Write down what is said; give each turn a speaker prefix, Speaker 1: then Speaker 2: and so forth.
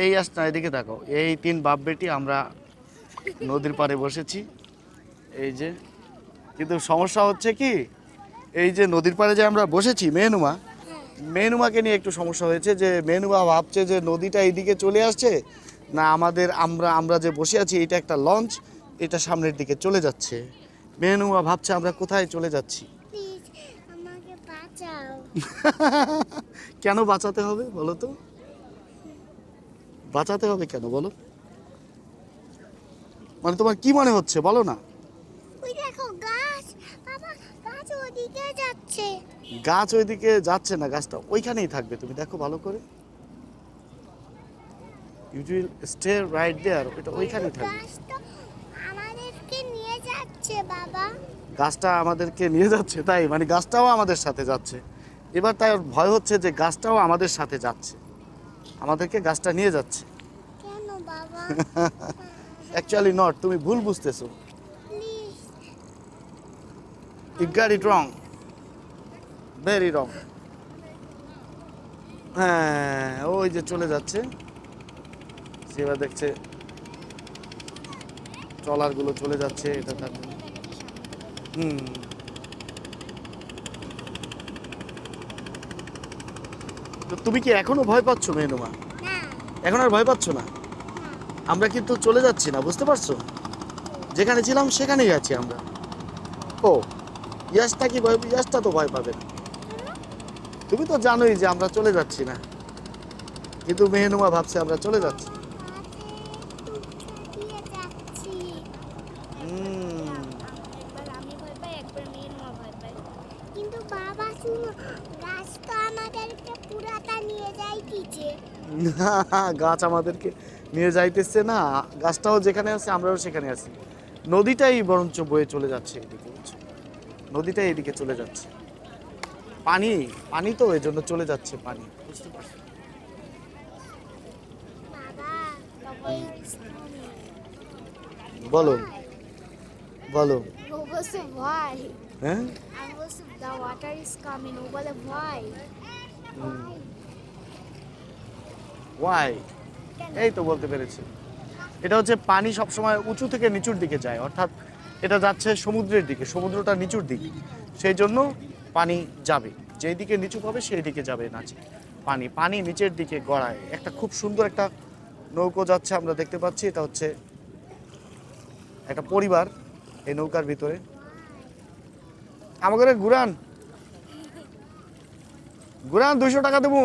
Speaker 1: এই আস না, এদিকে দেখো, এই তিন বাপ বেটি আমরা নদীর পাড়ে বসেছি। এই যে, কিন্তু সমস্যা হচ্ছে কি, এই যে নদীর পাড়ে যে আমরা বসেছি, মেনুমাকে নিয়ে একটু সমস্যা হয়েছে। যে মেনুমা ভাবছে যে নদীটা এইদিকে চলে আসছে, না আমাদের আমরা আমরা যে বসে আছি এটা একটা লঞ্চ, এটা সামনের দিকে চলে যাচ্ছে। মেনুমা ভাবছে আমরা কোথায় চলে যাচ্ছি।
Speaker 2: প্লিজ আমাকে বাঁচাও।
Speaker 1: কেন বাঁচাতে হবে বলো তো? বাঁচাতে হবে কেন বলো? মানে তোমার কি মনে হচ্ছে বলো না?
Speaker 2: ওই দেখো গাছ, বাবা গাছ ওদিকে যাচ্ছে।
Speaker 1: গাছ ওইদিকে যাচ্ছে না, গাছটা ওইখানেই থাকবে, তুমি দেখো ভালো করে। ইউ উইল স্টে রাইট দেয়ার, এটা ওইখানেই থাকবে।
Speaker 2: গাছটা আমাদেরকে নিয়ে যাচ্ছে বাবা।
Speaker 1: গাছটা আমাদেরকে নিয়ে যাচ্ছে, তাই মানে গাছটাও আমাদের সাথে যাচ্ছে। এবার তাই ওর ভয় হচ্ছে যে গাছটাও আমাদের সাথে যাচ্ছে, আমাদেরকে গাছটা নিয়ে যাচ্ছে।
Speaker 2: কেন বাবা?
Speaker 1: অ্যাকচুয়ালি নট, তুমি ভুল বুঝতেছো।
Speaker 2: Please.
Speaker 1: You got it wrong, very wrong. হ্যাঁ, ওই যে চলে যাচ্ছে, সেবা দেখছে ট্রলারগুলো চলে যাচ্ছে, এটা তার জন্য। হুম। তো তুমি কি এখনো ভয় পাচ্ছ মেনুমা?
Speaker 2: না
Speaker 1: এখন আর ভয় পাচ্ছ না?
Speaker 2: না।
Speaker 1: আমরা কিন্তু চলে যাচ্ছি না, বুঝতে পারছো? যেখানে ছিলাম সেখানেই আছি আমরা। ও, ইয়াসটা কি ভয়? ইয়াসটা তো ভয় পাবে না। তুমি তো জানোই যে আমরা চলে যাচ্ছি না, কিন্তু মেহনুমা ভাবছে আমরা চলে যাচ্ছি।
Speaker 2: দিয়ে যাচ্ছি।
Speaker 1: হুম।
Speaker 2: একবার আমি ভয় পাই, একবার মেয়ের মা ভয় পায়। কিন্তু বাবা শুনো, গাছ তো আমাদেরকে পুরাটা নিয়ে যাইতিছে।
Speaker 1: না, গাছ আমাদেরকে নিয়ে যাইতেছে না, গাছটাও যেখানে আছে আমরাও সেখানে আছি। নদীটাই বরঞ্চ বয়ে চলে যাচ্ছে এদিকে, বুঝছো? নদীটাই এদিকে চলে যাচ্ছে। পানি, পানি তো এই জন্য চলে যাচ্ছে পানি, বুঝতে পারছো?
Speaker 2: বাবা,
Speaker 1: হুম,
Speaker 2: Bubble is coming.
Speaker 1: বলো
Speaker 2: Why?
Speaker 1: বলো।
Speaker 2: ও বলছে why?
Speaker 1: হ্যাঁ।
Speaker 2: আমি বলছি the water is coming. ও বলে why? Why?
Speaker 1: ওয়াই?
Speaker 2: কেন?
Speaker 1: এই তো বলতে পেরেছি। এটা হচ্ছে পানি সবসময় উঁচু থেকে নিচুর দিকে যায়, অর্থাৎ এটা যাচ্ছে সমুদ্রের দিকে, সমুদ্রটা নিচুর দিকে, সেই জন্য পানি যাবে যেই দিকে নিচু পাবে সেই দিকে যাবে নাচে। পানি পানি নিচের দিকে গড়ায়। একটা খুব সুন্দর একটা নৌকো যাচ্ছে, আমরা দেখতে পাচ্ছি। এটা হচ্ছে একটা পরিবার এই নৌকার ভিতরে। আমাদের ঘুরান, ঘুরান, 200 টাকা দেবো।